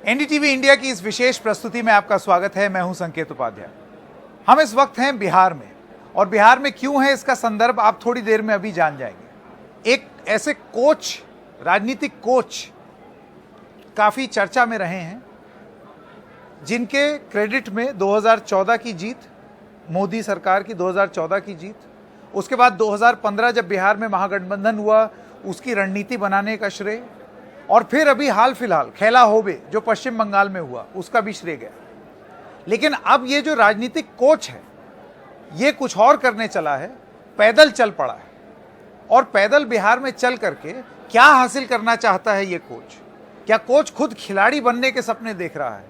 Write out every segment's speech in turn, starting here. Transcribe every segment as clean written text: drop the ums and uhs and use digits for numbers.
NDTV India की इस विशेष प्रस्तुति में आपका स्वागत है। मैं हूं संकेत उपाध्याय। हम इस वक्त हैं बिहार में, और बिहार में क्यों है इसका संदर्भ आप थोड़ी देर में अभी जान जाएंगे। एक ऐसे कोच, राजनीतिक कोच काफी चर्चा में रहे हैं, जिनके क्रेडिट में 2014 की जीत, मोदी सरकार की 2014 की जीत, उसके बाद 2015 जब बिहार में महागठबंधन हुआ उसकी रणनीति बनाने का श्रेय, और फिर अभी हाल फिलहाल खेला होबे जो पश्चिम बंगाल में हुआ उसका भी श्रेय गया। लेकिन अब ये जो राजनीतिक कोच है ये कुछ और करने चला है, पैदल चल पड़ा है। और पैदल बिहार में चल करके क्या हासिल करना चाहता है ये कोच? क्या कोच खुद खिलाड़ी बनने के सपने देख रहा है?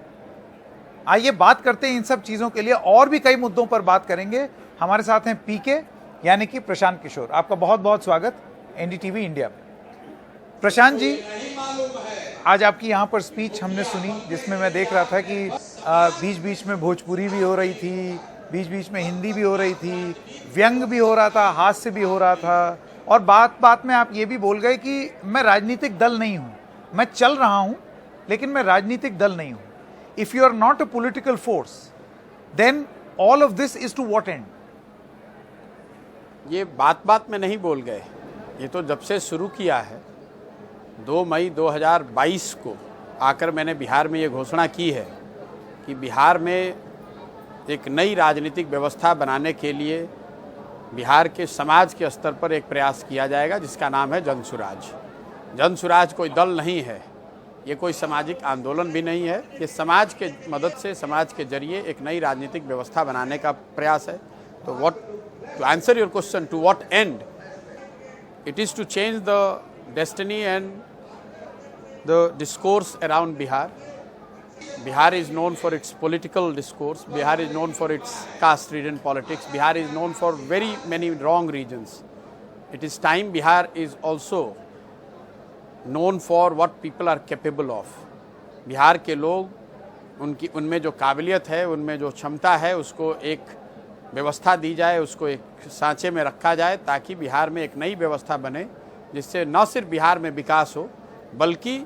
आइए बात करते हैं इन सब चीजों के लिए। और भी कई मुद्दों पर बात करेंगे। हमारे साथ हैं पीके यानी कि प्रशांत किशोर। आपका बहुत बहुत स्वागत एनडीटीवी इंडिया में। प्रशांत जी, आज आपकी यहाँ पर स्पीच हमने सुनी, जिसमें मैं देख रहा था कि बीच बीच में भोजपुरी भी हो रही थी, बीच बीच में हिंदी भी हो रही थी, व्यंग भी हो रहा था, हास्य भी हो रहा था, और बात बात में आप ये भी बोल गए कि मैं राजनीतिक दल नहीं हूँ, मैं चल रहा हूँ लेकिन मैं राजनीतिक दल नहीं हूँ। If you are not a political force then all of this is to what end? ये बात बात में नहीं बोल गए, ये तो जब से शुरू किया है 2 मई 2022 को आकर मैंने बिहार में ये घोषणा की है कि बिहार में एक नई राजनीतिक व्यवस्था बनाने के लिए बिहार के समाज के स्तर पर एक प्रयास किया जाएगा, जिसका नाम है जनसुराज। जनसुराज कोई दल नहीं है, ये कोई सामाजिक आंदोलन भी नहीं है, ये समाज के मदद से, समाज के जरिए एक नई राजनीतिक व्यवस्था बनाने का प्रयास है। तो to answer your question, to what end? It is to change the destiny and the discourse around Bihar. Bihar is known for its political discourse. Bihar is known for its caste-ridden politics. Bihar is known for very many wrong regions. It is time Bihar is also known for what people are capable of. Bihar के लोग, उनमें जो काबिलियत है, उनमें जो क्षमता है, उसको एक व्यवस्था दी जाए, उसको एक सांचे में रखा जाए, ताकि बिहार में एक नई व्यवस्था बने, जिससे न सिर्फ बिहार में विकास हो बल्कि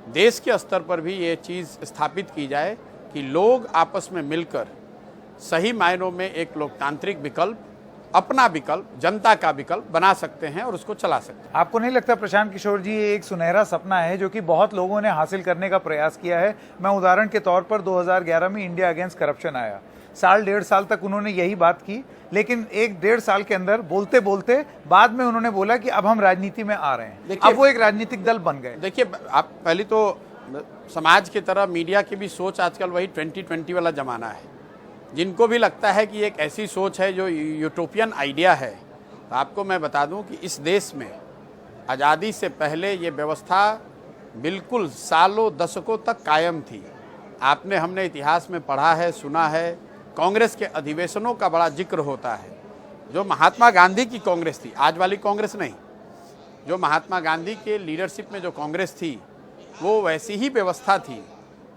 देश के स्तर पर भी ये चीज़ स्थापित की जाए कि लोग आपस में मिलकर सही मायनों में एक लोकतांत्रिक विकल्प, अपना विकल्प, जनता का विकल्प बना सकते हैं और उसको चला सकते हैं। आपको नहीं लगता प्रशांत किशोर जी ये एक सुनहरा सपना है जो कि बहुत लोगों ने हासिल करने का प्रयास किया है? मैं उदाहरण के तौर पर 2011 में इंडिया अगेंस्ट करप्शन आया, साल 1.5 साल तक उन्होंने यही बात की, लेकिन 1-1.5 साल के अंदर बोलते बोलते बाद में उन्होंने बोला कि अब हम राजनीति में आ रहे हैं। अब वो एक राजनीतिक दल बन गए। देखिए, आप पहले तो समाज की तरह मीडिया की भी सोच आजकल वही 2020 वाला जमाना है। जिनको भी लगता है कि एक ऐसी सोच है जो यूटोपियन आइडिया है, तो आपको मैं बता दूं कि इस देश में आज़ादी से पहले ये व्यवस्था बिल्कुल सालों दशकों तक कायम थी। आपने, हमने इतिहास में पढ़ा है, सुना है, कांग्रेस के अधिवेशनों का बड़ा जिक्र होता है। जो महात्मा गांधी की कांग्रेस थी, आज वाली कांग्रेस नहीं, जो महात्मा गांधी के लीडरशिप में जो कांग्रेस थी, वो वैसी ही व्यवस्था थी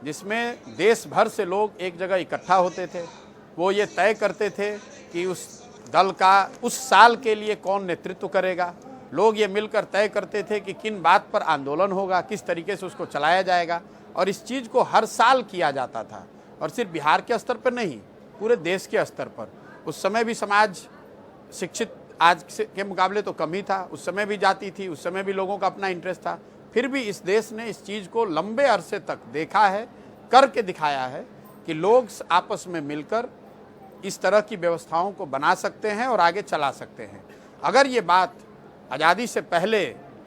जिसमें देश भर से लोग एक जगह इकट्ठा होते थे। वो ये तय करते थे कि उस दल का उस साल के लिए कौन नेतृत्व करेगा। लोग ये मिलकर तय करते थे कि किन बात पर आंदोलन होगा, किस तरीके से उसको चलाया जाएगा, और इस चीज़ को हर साल किया जाता था। और सिर्फ बिहार के स्तर पर नहीं, पूरे देश के स्तर पर। उस समय भी समाज शिक्षित आज के मुकाबले तो कम ही था, उस समय भी जाति थी, उस समय भी लोगों का अपना इंटरेस्ट था। फिर भी इस देश ने इस चीज़ को लंबे अरसे तक देखा है, करके दिखाया है कि लोग आपस में मिलकर इस तरह की व्यवस्थाओं को बना सकते हैं और आगे चला सकते हैं। अगर ये बात आज़ादी से पहले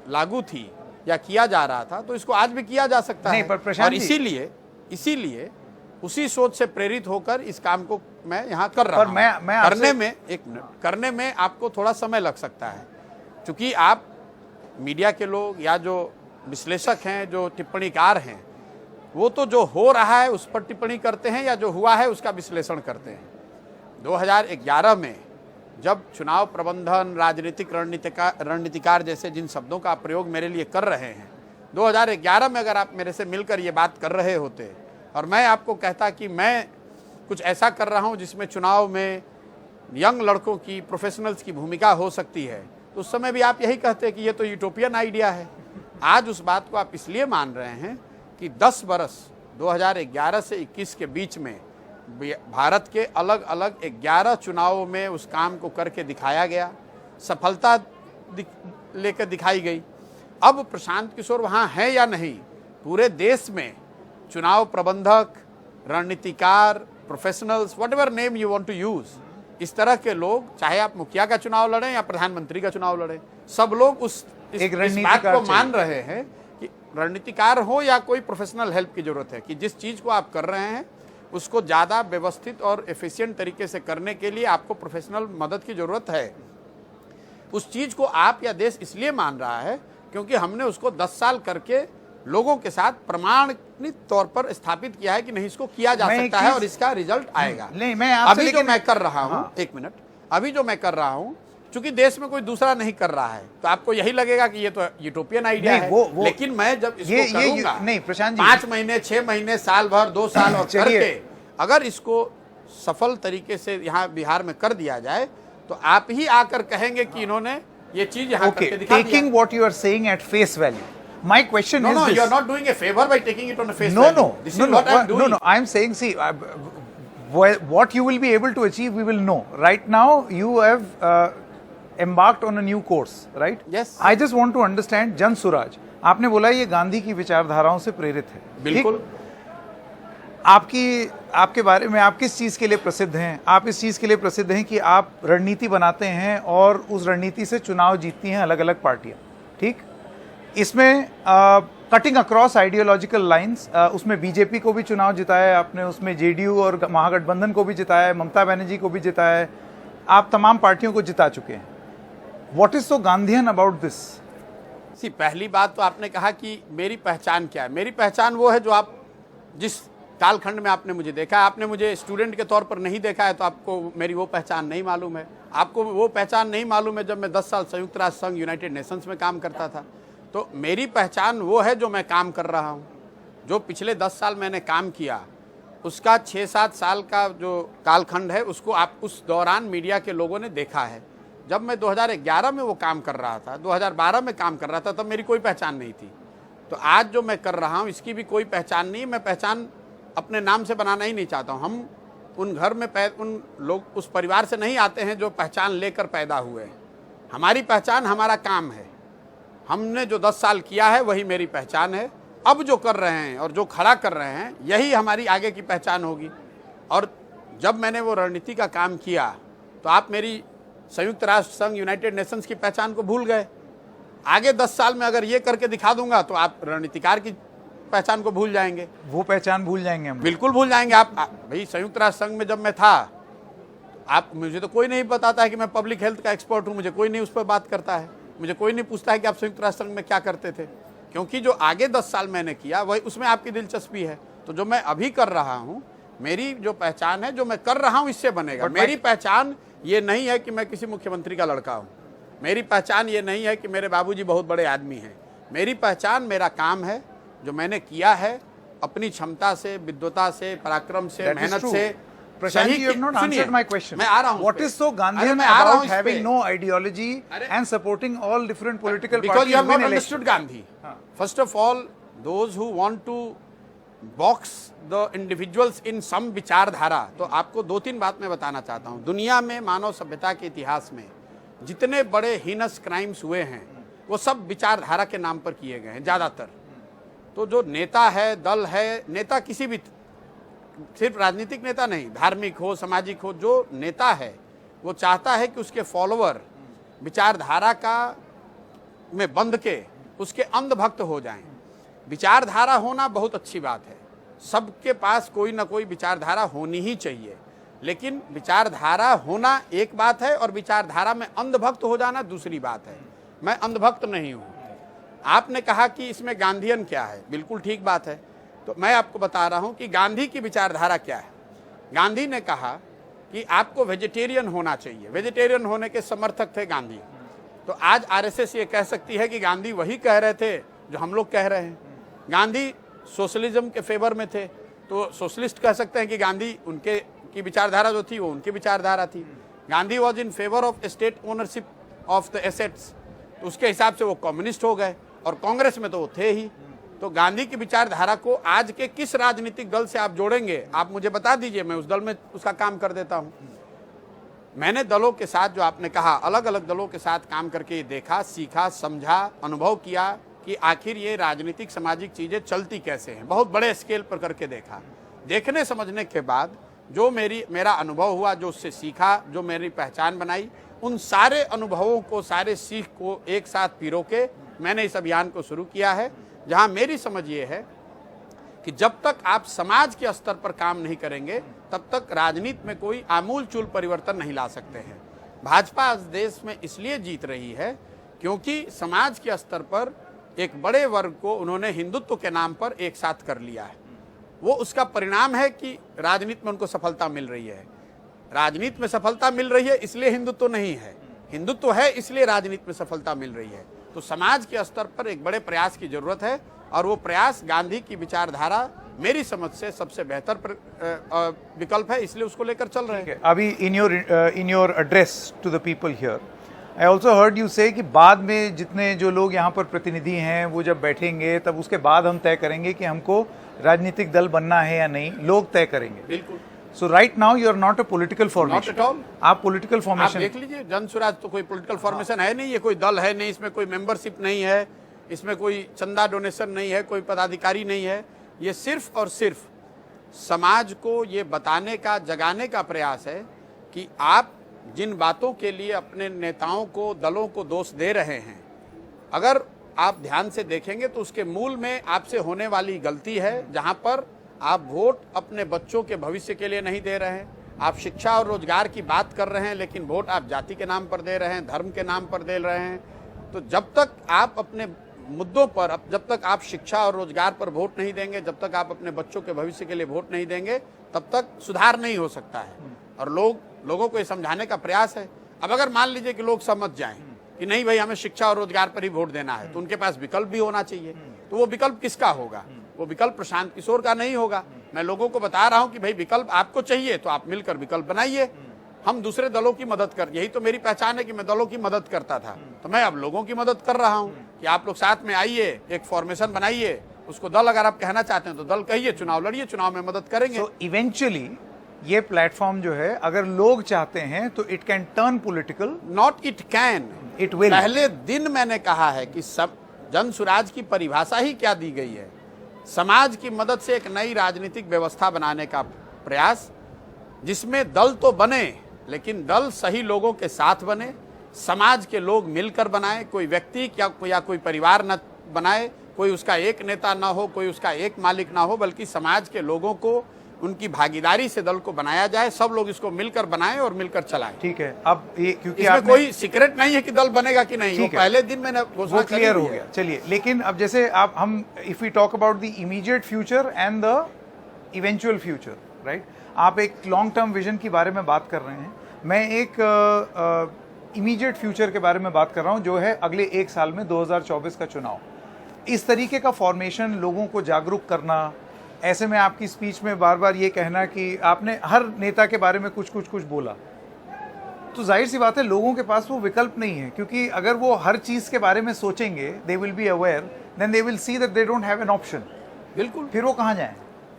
लागू थी या किया जा रहा था, तो इसको आज भी किया जा सकता है। और इसीलिए उसी सोच से प्रेरित होकर इस काम को मैं यहाँ कर रहा हूँ। करने में आपको थोड़ा समय लग सकता है, क्योंकि आप मीडिया के लोग या जो विश्लेषक हैं, जो टिप्पणीकार हैं, वो तो जो हो रहा है उस पर टिप्पणी करते हैं या जो हुआ है उसका विश्लेषण करते हैं। 2011 में जब चुनाव प्रबंधन, राजनीतिक रणनीतिकार जैसे जिन शब्दों का प्रयोग मेरे लिए कर रहे हैं, 2011 में अगर आप मेरे से मिलकर ये बात कर रहे होते और मैं आपको कहता कि मैं कुछ ऐसा कर रहा हूं जिसमें चुनाव में यंग लड़कों की, प्रोफेशनल्स की भूमिका हो सकती है, तो उस समय भी आप यही कहते कि ये तो यूटोपियन आइडिया है। आज उस बात को आप इसलिए मान रहे हैं कि 10 बरस 2011 से 21 के बीच में भारत के अलग अलग 11 चुनावों में उस काम को करके दिखाया गया, सफलता लेकर दिखाई गई। अब प्रशांत किशोर वहाँ है या नहीं, पूरे देश में चुनाव प्रबंधक, रणनीतिकार, professionals, whatever name you want to use, इस तरह के लोग, चाहे आप मुखिया का चुनाव लड़ें या प्रधानमंत्री का चुनाव लड़ें, सब लोग इस बात को मान रहे हैं कि रणनीतिकार हो या कोई प्रोफेशनल हेल्प की जरूरत है, कि जिस चीज को आप कर रहे हैं उसको ज्यादा व्यवस्थित और एफिशिएंट तरीके से करने के लिए आपको प्रोफेशनल मदद की जरूरत है। उस चीज को आप या देश इसलिए मान रहा है क्योंकि हमने उसको 10 साल करके लोगों के साथ प्रमाणित तौर पर स्थापित किया है कि नहीं, इसको किया जा सकता है और इसका रिजल्ट आएगा। नहीं, मैं आपसे अभी जो मैं कर रहा हूं, एक मिनट, अभी जो मैं कर रहा हूं, चूंकि देश में कोई दूसरा नहीं कर रहा है तो आपको यही लगेगा कि ये तो यूटोपियन आइडिया है। लेकिन मैं जब इसको करूंगा, नहीं प्रशांत जी, 5 महीने, 6 महीने, साल भर, 2 साल और करके अगर इसको सफल तरीके से यहाँ बिहार में कर दिया जाए तो आप ही आकर कहेंगे कि इन्होंने ये चीज यहाँ करके दिखा दिया। Taking what you are saying at face value, my question is this. No, you are not doing a favor by taking it on a face value. No, this is what I am doing. No, I am saying, see, what you will be able to achieve, we will know. Right now, you have embarked on a new course, right? Yes. I just want to understand, Jan Suraaj, आपने बोला ये गांधी की विचारधाराओं से प्रेरित है। बिल्कुल। आपके बारे में, आप किस चीज के लिए प्रसिद्ध हैं? आप इस चीज के लिए प्रसिद्ध हैं कि आप रणनीति बनाते हैं और उस रणनीति से चुनाव जीतती हैं अलग अलग पार्टियां, ठीक? इसमें कटिंग अक्रॉस आइडियोलॉजिकल लाइंस, उसमें बीजेपी को भी चुनाव जिताया है आपने, उसमें जेडीयू और महागठबंधन को भी जिताया है, ममता बनर्जी को भी जिताया है, आप तमाम पार्टियों को जिता चुके हैं। What is so Gandhian about this? See, पहली बात तो आपने कहा कि मेरी पहचान क्या है। मेरी पहचान वो है जो आप जिस कालखंड में आपने मुझे देखा है। आपने मुझे स्टूडेंट के तौर पर नहीं देखा है तो आपको मेरी वो पहचान नहीं मालूम है। आपको वो पहचान नहीं मालूम है जब मैं 10 साल संयुक्त राष्ट्र संघ, यूनाइटेड नेशंस में काम करता था। तो मेरी पहचान वो है जो मैं काम कर रहा हूँ। जो पिछले 10 साल मैंने काम किया उसका 6-7 साल का जो कालखंड है उसको आप उस दौरान मीडिया के लोगों ने देखा है। जब मैं 2011 में वो काम कर रहा था, 2012 में काम कर रहा था, तब मेरी कोई पहचान नहीं थी। तो आज जो मैं कर रहा हूँ इसकी भी कोई पहचान नहीं। मैं पहचान अपने नाम से बनाना ही नहीं चाहता हूँ। हम उन घर में उन लोग उस परिवार से नहीं आते हैं जो पहचान लेकर पैदा हुए हैं। हमारी पहचान हमारा काम है। हमने जो 10 साल किया है वही मेरी पहचान है। अब जो कर रहे हैं और जो खड़ा कर रहे हैं यही हमारी आगे की पहचान होगी। और जब मैंने वो रणनीति का काम किया तो आप मेरी संयुक्त राष्ट्र संघ, यूनाइटेड नेशंस की पहचान को भूल गए। आगे 10 साल में अगर ये करके दिखा दूंगा तो आप रणनीतिकार की पहचान को भूल जाएंगे। वो पहचान भूल जाएंगे हम। बिल्कुल भूल जाएंगे। आप भाई, संयुक्त राष्ट्र संघ में जब मैं था, आप, मुझे तो कोई नहीं बताता है कि मैं पब्लिक हेल्थ का एक्सपर्ट हूं। मुझे कोई नहीं उस पर बात करता है। मुझे कोई नहीं पूछता है कि आप संयुक्त राष्ट्र संघ में क्या करते थे, क्योंकि जो आगे 10 साल मैंने किया वही उसमें आपकी दिलचस्पी है। तो जो मैं अभी कर रहा हूँ, मेरी जो पहचान है, जो मैं कर रहा हूँ, इससे बनेगा। मेरी पहचान ये नहीं है कि मैं किसी मुख्यमंत्री का लड़का हूँ। मेरी पहचान ये नहीं है कि मेरे बाबूजी बहुत बड़े आदमी हैं। मेरी पहचान मेरा काम है जो मैंने किया है अपनी क्षमता से, विद्वता से, पराक्रम से, मेहनत से। Prashant, you have not answered my question. मैं आ रहा हूँ। What is so Gandhian about having no ideology and supporting all different political parties? Because you have not understood Gandhi. First of all, those who want to box the individuals in some विचारधारा, तो आपको 2-3 बात मैं बताना चाहता हूँ। दुनिया में मानव सभ्यता के इतिहास में जितने बड़े हीनस क्राइम्स हुए हैं वो सब विचारधारा के नाम पर किए गए हैं ज़्यादातर। तो जो नेता है, दल है, नेता किसी भी, सिर्फ राजनीतिक नेता नहीं, धार्मिक हो, सामाजिक हो, जो नेता है वो चाहता है कि उसके फॉलोअर विचारधारा का में बंध के उसके अंधभक्त हो जाएं। विचारधारा होना बहुत अच्छी बात है। सबके पास कोई ना कोई विचारधारा होनी ही चाहिए। लेकिन विचारधारा होना एक बात है और विचारधारा में अंधभक्त हो जाना दूसरी बात है। मैं अंधभक्त नहीं हूँ। आपने कहा कि इसमें गांधीयन क्या है, बिल्कुल ठीक बात है। तो मैं आपको बता रहा हूं कि गांधी की विचारधारा क्या है। गांधी ने कहा कि आपको वेजिटेरियन होना चाहिए। वेजिटेरियन होने के समर्थक थे गांधी। तो आज आरएसएस ये कह सकती है कि गांधी वही कह रहे थे जो हम लोग कह रहे हैं। गांधी सोशलिज्म के फेवर में थे तो सोशलिस्ट कह सकते हैं कि गांधी उनके की विचारधारा जो थी वो उनकी विचारधारा थी। Gandhi was in favour of state ownership of the assets, तो उसके हिसाब से वो कम्युनिस्ट हो गए और कांग्रेस में तो वो थे ही। तो गांधी की विचारधारा को आज के किस राजनीतिक दल से आप जोड़ेंगे, आप मुझे बता दीजिए, मैं उस दल में उसका काम कर देता हूं। मैंने दलों के साथ, जो आपने कहा, अलग अलग दलों के साथ काम करके देखा, सीखा, समझा, अनुभव किया कि आखिर ये राजनीतिक सामाजिक चीजें चलती कैसे हैं। बहुत बड़े स्केल पर करके देखा। देखने समझने के बाद जो मेरा अनुभव हुआ, जो उससे सीखा, जो मेरी पहचान बनाई, उन सारे अनुभवों को, सारे सीख को एक साथ पिरो के मैंने इस अभियान को शुरू किया है, जहां मेरी समझ ये है कि जब तक आप समाज के स्तर पर काम नहीं करेंगे तब तक राजनीति में कोई आमूलचूल परिवर्तन नहीं ला सकते हैं। भाजपा आज देश में इसलिए जीत रही है क्योंकि समाज के स्तर पर एक बड़े वर्ग को उन्होंने हिंदुत्व के नाम पर एक साथ कर लिया है। वो उसका परिणाम है कि राजनीति में उनको सफलता मिल रही है। राजनीति में सफलता मिल रही है इसलिए हिंदुत्व नहीं है, हिंदुत्व है इसलिए राजनीति में सफलता मिल रही है। तो समाज के स्तर पर एक बड़े प्रयास की जरूरत है, और वो प्रयास गांधी की विचारधारा मेरी समझ से सबसे बेहतर विकल्प है, इसलिए उसको लेकर चल रहे हैं। अभी in your address to the people here, I also heard you से कि बाद में जितने जो लोग यहाँ पर प्रतिनिधि हैं वो जब बैठेंगे तब उसके बाद हम तय करेंगे कि हमको राजनीतिक दल बनना है या नहीं, लोग तय करेंगे। बिल्कुल। So right now you are not a political formation. Not at all। आप पॉलिटिकल फॉर्मेशन देख लीजिए, जन स्वराज तो कोई पॉलिटिकल फॉर्मेशन है नहीं, ये कोई दल है नहीं, इसमें कोई मेंबरशिप नहीं है, इसमें कोई चंदा डोनेशन नहीं है, कोई पदाधिकारी नहीं है। ये सिर्फ और सिर्फ समाज को ये बताने का, जगाने का प्रयास है कि आप जिन बातों के लिए अपने नेताओं को, दलों को दोष दे रहे हैं, अगर आप ध्यान से देखेंगे तो उसके मूल में आपसे होने वाली गलती है, जहां पर आप वोट अपने बच्चों के भविष्य के लिए नहीं दे रहे हैं। आप शिक्षा और रोजगार की बात कर रहे हैं, लेकिन वोट आप जाति के नाम पर दे रहे हैं, धर्म के नाम पर दे रहे हैं। तो जब तक आप अपने मुद्दों पर, जब तक आप शिक्षा और रोजगार पर वोट नहीं देंगे, जब तक आप अपने बच्चों के भविष्य के लिए वोट नहीं देंगे, तब तक सुधार नहीं हो सकता है। और लोगों को ये समझाने का प्रयास है। अब अगर मान लीजिए कि लोग समझ जाएं कि नहीं भाई हमें शिक्षा और रोजगार पर ही वोट देना है, तो उनके पास विकल्प भी होना चाहिए। तो वो विकल्प किसका होगा? वो विकल्प प्रशांत किशोर का नहीं होगा। मैं लोगों को बता रहा हूं कि भाई विकल्प आपको चाहिए तो आप मिलकर विकल्प बनाइए। हम दूसरे दलों की मदद कर, यही तो मेरी पहचान है कि मैं दलों की मदद करता था, तो मैं अब लोगों की मदद कर रहा हूं कि आप लोग साथ में आइए, एक फॉर्मेशन बनाइए, उसको दल अगर आप कहना चाहते हैं तो दल कहिए, चुनाव लड़िए, चुनाव में मदद करेंगे। सो इवेंचुअली ये प्लेटफॉर्म जो है, अगर लोग चाहते हैं तो it can turn political. Not it can, it will. पहले दिन मैंने कहा है कि सब जन स्वराज की परिभाषा ही क्या दी गई है, समाज की मदद से एक नई राजनीतिक व्यवस्था बनाने का प्रयास, जिसमें दल तो बने लेकिन दल सही लोगों के साथ बने, समाज के लोग मिलकर बनाए, कोई व्यक्ति या कोई परिवार न बनाए, कोई उसका एक नेता ना हो, कोई उसका एक मालिक ना हो, बल्कि समाज के लोगों को, उनकी भागीदारी से दल को बनाया जाए, सब लोग इसको मिलकर बनाएं और मिलकर चलाएं। ठीक है। अब ये क्योंकि इसमें कोई सीक्रेट नहीं है कि दल बनेगा कि नहीं, वो पहले दिन मैंने वो क्लियर हो गया। चलिए, लेकिन अब जैसे आप हम if we talk about the immediate future and the eventual future, right, आप एक लॉन्ग टर्म विजन की बारे में बात कर रहे हैं, मैं एक इमीडिएट फ्यूचर के बारे में बात कर रहा हूं, जो है अगले एक साल में 2024 का चुनाव। इस तरीके का फॉर्मेशन, लोगों को जागरूक करना, ऐसे में आपकी स्पीच में बार बार ये कहना कि आपने हर नेता के बारे में कुछ बोला, तो जाहिर सी बात है लोगों के पास वो विकल्प नहीं है, क्योंकि अगर वो हर चीज के बारे में सोचेंगे, they will be aware, then they will see that they don't have an option. बिल्कुल। फिर वो कहाँ जाएं?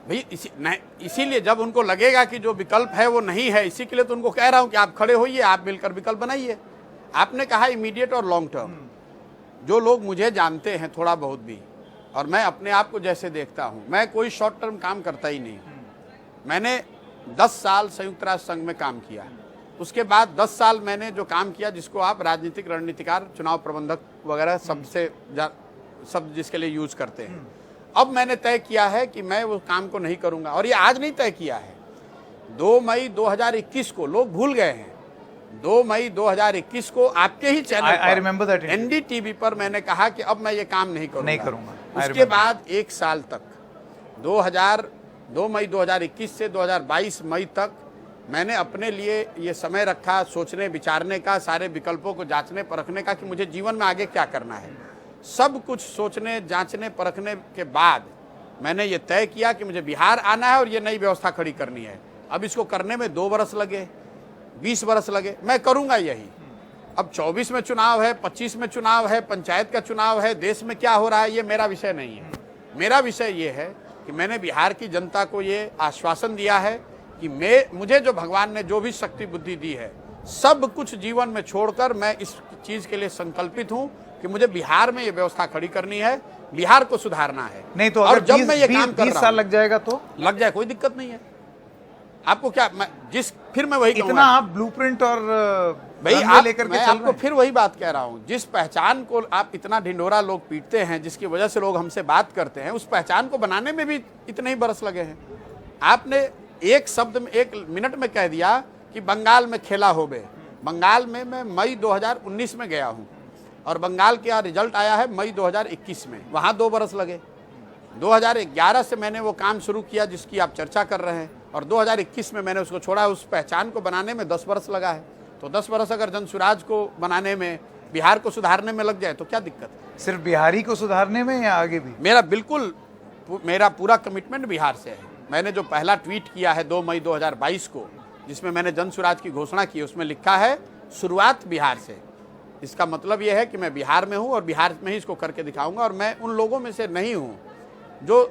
भाई इसीलिए जब उनको लगेगा कि जो विकल्प है वो नहीं है, इसी के लिए तो उनको कह रहा हूं कि आप खड़े होइए, आप मिलकर विकल्प बनाइए। आपने कहा इमीडिएट और लॉन्ग टर्म। जो लोग मुझे जानते हैं थोड़ा बहुत भी, और मैं अपने आप को जैसे देखता हूं, मैं कोई शॉर्ट टर्म काम करता ही नहीं। मैंने 10 साल संयुक्त राष्ट्र संघ में काम किया, उसके बाद 10 साल मैंने जो काम किया, जिसको आप राजनीतिक रणनीतिकार, चुनाव प्रबंधक वगैरह सब जिसके लिए यूज करते हैं, अब मैंने तय किया है कि मैं वो काम को नहीं करूंगा। और ये आज नहीं तय किया है, 2 मई 2021 को, लोग भूल गए हैं, 2 मई 2021 को आपके ही चैनल पर एनडीटीवी पर मैंने कहा कि अब मैं ये काम नहीं करूंगा। उसके बाद एक साल तक 2 मई 2021 से 2022 मई तक मैंने अपने लिए ये समय रखा सोचने विचारने का, सारे विकल्पों को जांचने परखने का कि मुझे जीवन में आगे क्या करना है। सब कुछ सोचने जांचने परखने के बाद मैंने ये तय किया कि मुझे बिहार आना है और ये नई व्यवस्था खड़ी करनी है। अब इसको करने में 2 बरस लगे, 20 बरस लगे, मैं करूंगा यही। अब 24 में चुनाव है, 25 में चुनाव है, पंचायत का चुनाव है, देश में क्या हो रहा है ये मेरा विषय नहीं है। मेरा विषय ये है कि मैंने बिहार की जनता को ये आश्वासन दिया है कि मुझे जो भगवान ने जो भी शक्ति बुद्धि दी है, सब कुछ जीवन में छोड़कर मैं इस चीज के लिए संकल्पित हूं कि मुझे बिहार में ये व्यवस्था खड़ी करनी है, बिहार को सुधारना है। नहीं तो और अगर जब मैं ये काम कर 20 रहा साल हूं, लग जाएगा तो लग जाए, कोई दिक्कत नहीं है। आपको क्या फिर मैं वही इतना कहूंगा, आप ब्लूप्रिंट और भाई runway आप लेकर के मैं चल आपको रहे हैं। फिर वही बात कह रहा हूं, जिस पहचान को आप इतना ढिंढोरा लोग पीटते हैं, जिसकी वजह से लोग हमसे बात करते हैं, उस पहचान को बनाने में भी इतने ही बरस लगे हैं। आपने एक शब्द में 1 मिनट में कह दिया कि बंगाल में खेला होबे। बंगाल में मैं मई 2019 में गया हूं और बंगाल का रिजल्ट आया है मई 2021 में, वहां 2 बरस लगे। 2011 से मैंने वो काम शुरू किया जिसकी आप चर्चा कर रहे हैं, और 2021 में मैंने उसको छोड़ा। उस पहचान को बनाने में 10 बरस लगा है, तो 10 बरस अगर जनसुराज को बनाने में, बिहार को सुधारने में लग जाए तो क्या दिक्कत है? सिर्फ बिहारी को सुधारने में या आगे भी? मेरा पूरा कमिटमेंट बिहार से है। मैंने जो पहला ट्वीट किया है 2 मई 2022 को, जिसमें मैंने जनसुराज की घोषणा की, उसमें लिखा है शुरुआत बिहार से। इसका मतलब यह है कि मैं बिहार में हूं और बिहार में ही इसको करके दिखाऊंगा। और मैं उन लोगों में से नहीं हूं जो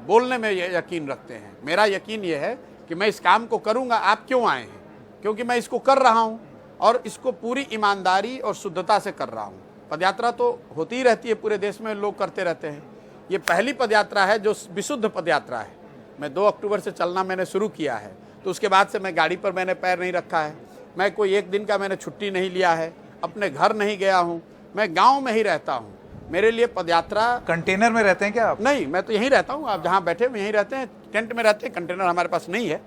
बोलने में यकीन रखते हैं। मेरा यकीन यह है कि मैं इस काम को करूंगा। आप क्यों आए हैं? क्योंकि मैं इसको कर रहा हूं और इसको पूरी ईमानदारी और शुद्धता से कर रहा हूं। पदयात्रा तो होती ही रहती है, पूरे देश में लोग करते रहते हैं। ये पहली पदयात्रा है जो विशुद्ध पदयात्रा है। मैं 2 अक्टूबर से चलना मैंने शुरू किया है, तो उसके बाद से मैं गाड़ी पर मैंने पैर नहीं रखा है। मैं कोई 1 दिन का मैंने छुट्टी नहीं लिया है, अपने घर नहीं गया हूँ, मैं गाँव में ही रहता हूँ। मेरे लिए पदयात्रा, कंटेनर में रहते हैं क्या आप? नहीं, मैं तो यहीं रहता हूँ। आप जहाँ बैठे हुए यहीं रहते हैं, टेंट में रहते हैं। कंटेनर हमारे पास नहीं है।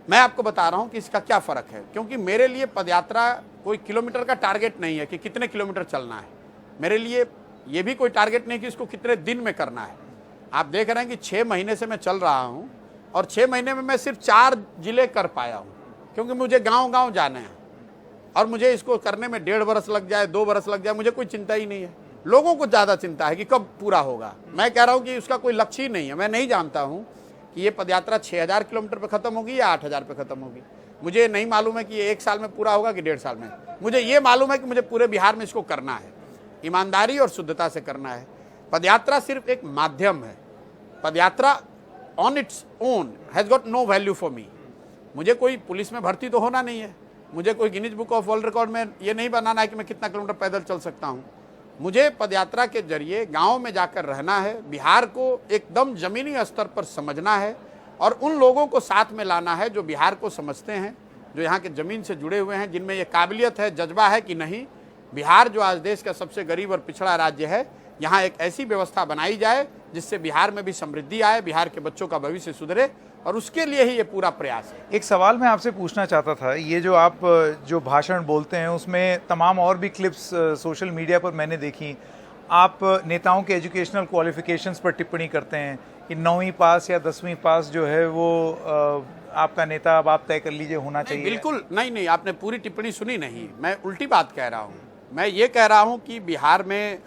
मैं आपको बता रहा हूँ कि इसका क्या फ़र्क है, क्योंकि मेरे लिए पदयात्रा कोई किलोमीटर का टारगेट नहीं है कि कितने किलोमीटर चलना है। मेरे लिए ये भी कोई टारगेट नहीं कि इसको कितने दिन में करना है। आप देख रहे हैं कि 6 महीने से मैं चल रहा हूँ और 6 महीने में मैं सिर्फ 4 जिले कर पाया हूँ, क्योंकि मुझे गाँव-गाँव जाना है और मुझे इसको करने में 1.5 बरस लग जाए, 2 बरस लग जाए, मुझे कोई चिंता ही नहीं है। लोगों को ज़्यादा चिंता है कि कब पूरा होगा। मैं कह रहा हूँ कि उसका कोई लक्ष्य ही नहीं है। मैं नहीं जानता हूँ कि ये पदयात्रा 6000 किलोमीटर पे ख़त्म होगी या 8000 पे ख़त्म होगी। मुझे नहीं मालूम है कि ये 1 साल में पूरा होगा कि 1.5 साल में। मुझे ये मालूम है कि मुझे पूरे बिहार में इसको करना है, ईमानदारी और शुद्धता से करना है। पदयात्रा सिर्फ एक माध्यम है। Padyatra on its own has got no value for me. मुझे कोई पुलिस में भर्ती तो होना नहीं है, मुझे कोई Guinness book of world record में ये नहीं बनाना है कि मैं कितना किलोमीटर पैदल चल सकता हूँ। मुझे पदयात्रा के जरिए गांव में जाकर रहना है, बिहार को एकदम ज़मीनी स्तर पर समझना है और उन लोगों को साथ में लाना है जो बिहार को समझते हैं, जो यहाँ के ज़मीन से जुड़े हुए हैं, जिनमें ये काबिलियत है, जज्बा है कि नहीं, बिहार जो आज देश का सबसे गरीब और पिछड़ा राज्य है, यहाँ एक ऐसी व्यवस्था बनाई जाए जिससे बिहार में भी समृद्धि आए, बिहार के बच्चों का भविष्य सुधरे, और उसके लिए ही ये पूरा प्रयास है। एक सवाल मैं आपसे पूछना चाहता था, ये जो आप जो भाषण बोलते हैं उसमें तमाम और भी क्लिप्स सोशल मीडिया पर मैंने देखी। आप नेताओं के एजुकेशनल क्वालिफिकेशंस पर टिप्पणी करते हैं कि 9वीं पास या 10वीं पास जो है वो आपका नेता अब आप तय कर लीजिए होना चाहिए। बिल्कुल नहीं, आपने पूरी टिप्पणी सुनी नहीं। मैं उल्टी बात कह रहा हूँ। मैं ये कह रहा हूँ कि बिहार में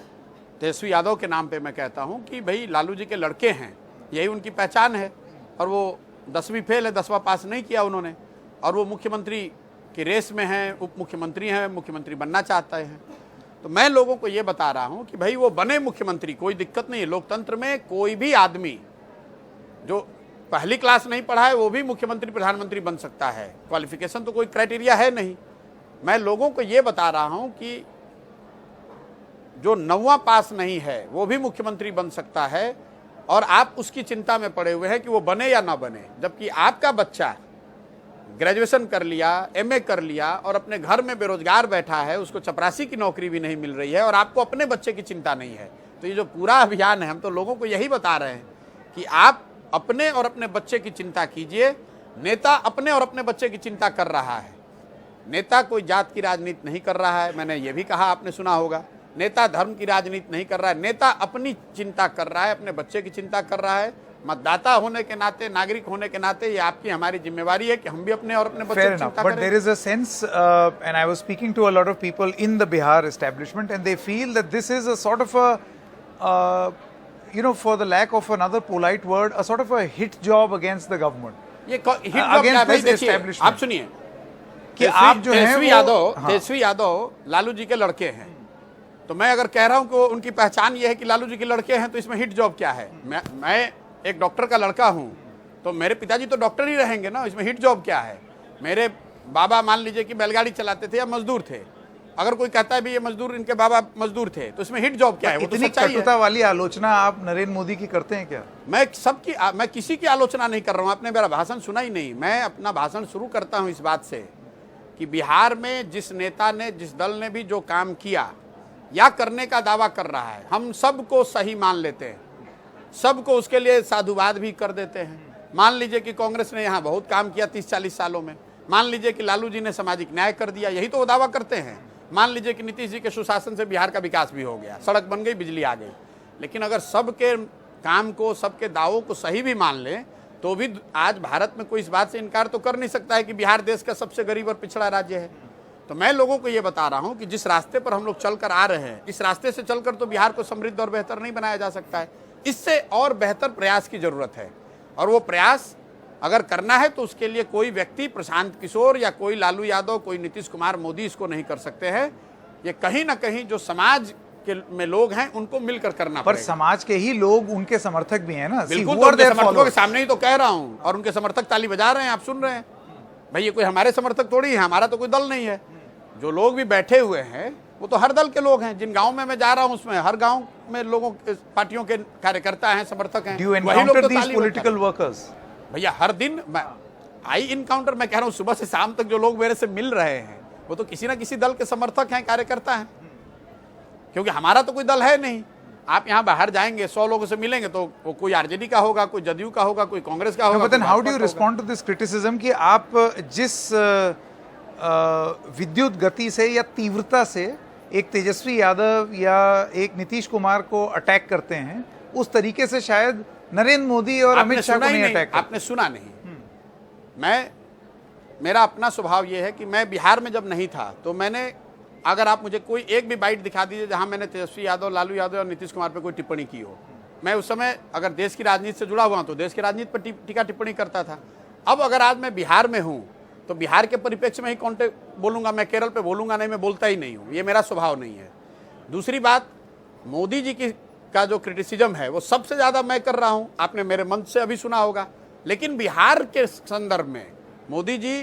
तेजस्वी यादव के नाम पे मैं कहता हूँ कि भाई लालू जी के लड़के हैं, यही उनकी पहचान है, और वो 10वीं फेल है, 10वां पास नहीं किया उन्होंने, और वो मुख्यमंत्री की रेस में हैं, उप मुख्यमंत्री हैं, मुख्यमंत्री बनना चाहते हैं। तो मैं लोगों को ये बता रहा हूँ कि भाई वो बने मुख्यमंत्री, कोई दिक्कत नहीं है। लोकतंत्र में कोई भी आदमी जो पहली क्लास नहीं पढ़ा है वो भी मुख्यमंत्री प्रधानमंत्री बन सकता है। क्वालिफिकेशन तो कोई क्राइटेरिया है नहीं। मैं लोगों को ये बता रहा हूँ कि जो 9वां पास नहीं है वो भी मुख्यमंत्री बन सकता है, और आप उसकी चिंता में पड़े हुए हैं कि वो बने या ना बने, जबकि आपका बच्चा ग्रेजुएशन कर लिया, एमए कर लिया और अपने घर में बेरोजगार बैठा है, उसको चपरासी की नौकरी भी नहीं मिल रही है, और आपको अपने बच्चे की चिंता नहीं है। तो ये जो पूरा अभियान है, हम तो लोगों को यही बता रहे हैं कि आप अपने और अपने बच्चे की चिंता कीजिए। नेता अपने और अपने बच्चे की चिंता कर रहा है। नेता कोई जात की राजनीति नहीं कर रहा है, मैंने ये भी कहा, आपने सुना होगा। नेता धर्म की राजनीति नहीं कर रहा है, नेता अपनी चिंता कर रहा है, अपने बच्चे की चिंता कर रहा है। मतदाता होने के नाते, नागरिक होने के नाते ये आपकी हमारी जिम्मेवारी है कि हम भी अपने और अपने बच्चे की चिंता करें। But there is a sense, and I was speaking to a lot of people in the Bihar establishment, and they feel that this is a sort of a, for the lack of another polite word, a sort of a hit job against the government. ये hit job क्या है भाई? देखिए, आप सुनिए कि आप जो हैं तेजस्वी यादव लालू जी के लड़के हैं, तो मैं अगर कह रहा हूं कि उनकी पहचान ये है कि लालू जी के लड़के हैं, तो इसमें हिट जॉब क्या है? मैं एक डॉक्टर का लड़का हूं, तो मेरे पिताजी तो डॉक्टर ही रहेंगे ना, इसमें हिट जॉब क्या है? मेरे बाबा मान लीजिए कि बैलगाड़ी चलाते थे या मजदूर थे, अगर कोई कहता है भी ये मजदूर, इनके बाबा मजदूर थे, तो इसमें हिट जॉब क्या है? वो तो इतनी सच्चाई है। कटुता वाली आलोचना आप नरेंद्र मोदी की करते हैं क्या? मैं किसी की आलोचना नहीं कर रहा हूं। आपने मेरा भाषण सुना ही नहीं। मैं अपना भाषण शुरू करता हूं इस बात से कि बिहार में जिस नेता ने, जिस दल ने भी जो काम किया या करने का दावा कर रहा है, हम सबको सही मान लेते हैं, सबको उसके लिए साधुवाद भी कर देते हैं। मान लीजिए कि कांग्रेस ने यहाँ बहुत काम किया 30-40 सालों में, मान लीजिए कि लालू जी ने सामाजिक न्याय कर दिया, यही तो वो दावा करते हैं। मान लीजिए कि नीतीश जी के सुशासन से बिहार का विकास भी हो गया, सड़क बन गई, बिजली आ गई। लेकिन अगर सबके काम को, सबके दावों को सही भी मान लें, तो भी आज भारत में कोई इस बात से इनकार तो कर नहीं सकता है कि बिहार देश का सबसे गरीब और पिछड़ा राज्य है। तो मैं लोगों को ये बता रहा हूं कि जिस रास्ते पर हम लोग चलकर आ रहे हैं, इस रास्ते से चलकर तो बिहार को समृद्ध और बेहतर नहीं बनाया जा सकता है। इससे और बेहतर प्रयास की जरूरत है, और वो प्रयास अगर करना है तो उसके लिए कोई व्यक्ति, प्रशांत किशोर या कोई लालू यादव, कोई नीतीश कुमार, मोदी इसको नहीं कर सकते हैं। ये कहीं ना कहीं जो समाज के में लोग हैं उनको मिलकर करना पर पड़ेगा। समाज के ही लोग उनके समर्थक भी हैं ना। बिल्कुल, तो उनके समर्थकों के सामने ही तो कह रहा हूं, और उनके समर्थक ताली बजा रहे हैं, आप सुन रहे हैं। भाई ये कोई हमारे समर्थक थोड़ी है, हमारा तो कोई दल नहीं है। जो लोग भी बैठे हुए हैं वो तो हर दल के लोग हैं। जिन गांव में मैं जा रहा हूं उसमें हर गांव में लोगों, पार्टियों के कार्यकर्ता हैं, समर्थक हैं। वही लोग तो ताली पॉलिटिकल वर्कर्स। भैया हर दिन आई इनकाउंटर, मैं कह रहा हूं सुबह से शाम तक जो लोग मेरे से मिल रहे हैं वो तो किसी ना किसी दल के समर्थक हैं, कार्यकर्ता हैं, क्योंकि हमारा तो कोई दल है नहीं। आप यहाँ बाहर जाएंगे, 100 लोगों से मिलेंगे तो वो कोई आरजेडी का होगा, कोई जदयू का होगा, कोई कांग्रेस का होगा। But then how do you respond to this criticism कि आप जिस विद्युत गति से या तीव्रता से एक तेजस्वी यादव या एक नीतीश कुमार को अटैक करते हैं, उस तरीके से शायद नरेंद्र मोदी और अमित शाह को नहीं अटैक? आपने सुना नहीं। मेरा अपना स्वभाव ये है कि मैं बिहार में जब नहीं था तो मैंने, अगर आप मुझे कोई एक भी बाइट दिखा दीजिए जहां मैंने तेजस्वी यादव, लालू यादव और नीतीश कुमार पे कोई टिप्पणी की हो, मैं उस समय अगर देश की राजनीति से जुड़ा हुआ तो देश की राजनीति पर टीका टिप्पणी करता था। अब अगर आज मैं बिहार में हूं तो बिहार के परिप्रेक्ष्य में ही कॉन्टेक्ट बोलूंगा, मैं केरल पे बोलूंगा नहीं, मैं बोलता ही नहीं हूं, ये मेरा स्वभाव नहीं है। दूसरी बात, मोदी जी की का जो क्रिटिसिज्म है वो सबसे ज्यादा मैं कर रहा हूं, आपने मेरे मंच से अभी सुना होगा। लेकिन बिहार के संदर्भ में मोदी जी